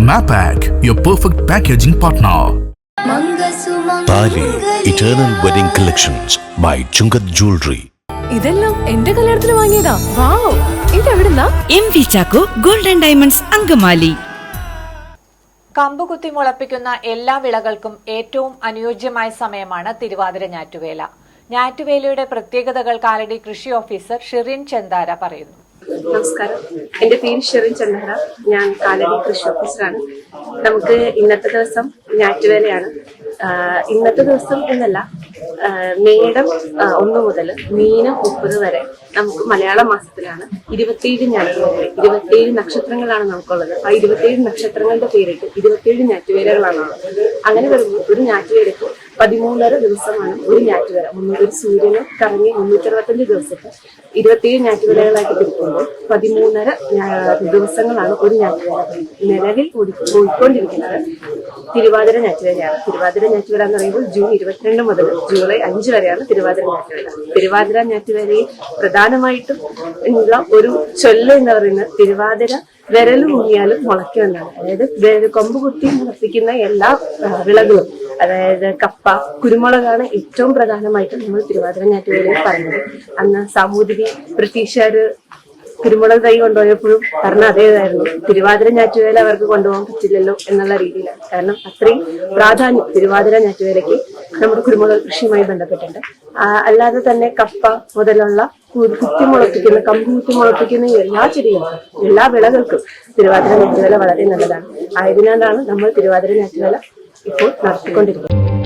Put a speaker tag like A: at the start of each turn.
A: Mapak, your perfect packaging partner.
B: Tali Eternal Wedding Collections by Chungat Jewelry.
C: ഇതെല്ലാം എന്റെ കല്യാണത്തിന് വാങ്ങിയതാ. വാവ്, ഇതെവിടുന്നാ?
D: MV Chaco Golden Diamonds Angamaly.
E: കമ്പുകുത്തി മുളപ്പിക്കുന്ന എല്ലാ വിളകൾക്കും ഏറ്റവും അനുയോജ്യമായ സമയമാണ് തിരുവാതിര ഞാറ്റുവേല. ഞാറ്റുവേലയുടെ പ്രത്യേകതകൾ കാലടി കൃഷി ഓഫീസർ ഷിറിൻ ചന്ദാര പറയുന്നു.
F: നമസ്കാരം, എന്റെ പേര് ഷിറിൻ ചന്ദാര. ഞാൻ കാലടി കൃഷി ഓഫീസറാണ്. നമുക്ക് ഇന്നത്തെ ദിവസം ഞാറ്റുവേലയാണ്. ഇന്നത്തെ ദിവസം എന്നല്ല, മേടം 1 മുതൽ മീനം 30 വരെ നമുക്ക് മലയാള മാസത്തിലാണ് 27 ഞാറ്റുവേല. 27 നക്ഷത്രങ്ങളാണ് നമുക്കുള്ളത്. ആ 27 നക്ഷത്രങ്ങളുടെ പേരിട്ട് 27 ഞാറ്റുവേലകളാണ് ഉള്ളത്. അങ്ങനെ വരുമ്പോൾ ഒരു ഞാറ്റുവേലയ്ക്ക് 13.5 ദിവസമാണ് ഒരു ഞാറ്റുവേല. ഒരു സൂര്യന് കറങ്ങി 365 ദിവസത്തെ 27 ഞാറ്റുവേലകളായിട്ട് തിരിക്കുമ്പോൾ 13.5 ദിവസങ്ങളാണ് ഒരു ഞാറ്റുവേല. നിലവിൽ പോയിക്കൊണ്ടിരിക്കുന്നത് തിരുവാതിര ഞാറ്റുവേലയാണ്. തിരുവാതിര ഞാറ്റുവേല എന്ന് പറയുമ്പോൾ ജൂൺ 22 മുതൽ ജൂലൈ 5 വരെയാണ് തിരുവാതിര ഞാറ്റുവേല. തിരുവാതിര ഞാറ്റുവേലയിൽ പ്രധാനമായിട്ടും ഉള്ള ഒരു ചൊല്ല് എന്ന് പറയുന്നത് തിരുവാതിര വിരൽ മുങ്ങിയാലും മുളയ്ക്കുമെന്നാണ്. അതായത് കൊമ്പ് കുത്തി മുളപ്പിക്കുന്ന എല്ലാ വിളകളും, അതായത് കപ്പ, കുരുമുളകാണ് ഏറ്റവും പ്രധാനമായിട്ടും നമ്മൾ തിരുവാതിര ഞാറ്റുവേലയിൽ പറഞ്ഞത്. അന്ന് സാമൂതിരി ബ്രിട്ടീഷുകാര് കുരുമുളക് തൈ കൊണ്ടുപോയപ്പോഴും പറഞ്ഞ അതേതായിരുന്നു, തിരുവാതിര ഞാറ്റുവേല അവർക്ക് കൊണ്ടുപോകാൻ പറ്റില്ലല്ലോ എന്നുള്ള രീതിയിലാണ്. കാരണം അത്രയും പ്രാധാന്യം തിരുവാതിര ഞാറ്റുവേലയ്ക്ക് നമ്മുടെ കുരുമുളക് കൃഷിയുമായി ബന്ധപ്പെട്ടിട്ടുണ്ട്. അല്ലാതെ തന്നെ കപ്പ മുതലുള്ള കമ്പ് കുത്തി മുളപ്പിക്കുന്ന എല്ലാ ചെടികൾക്കും, എല്ലാ വിളകൾക്കും തിരുവാതിര ഞാറ്റുവേല വളരെ നല്ലതാണ്. ആയതിനാലാണ് നമ്മൾ തിരുവാതിര ഞാറ്റുവേല ഇപ്പോൾ നടത്തിക്കൊണ്ടിരിക്കുന്നത്.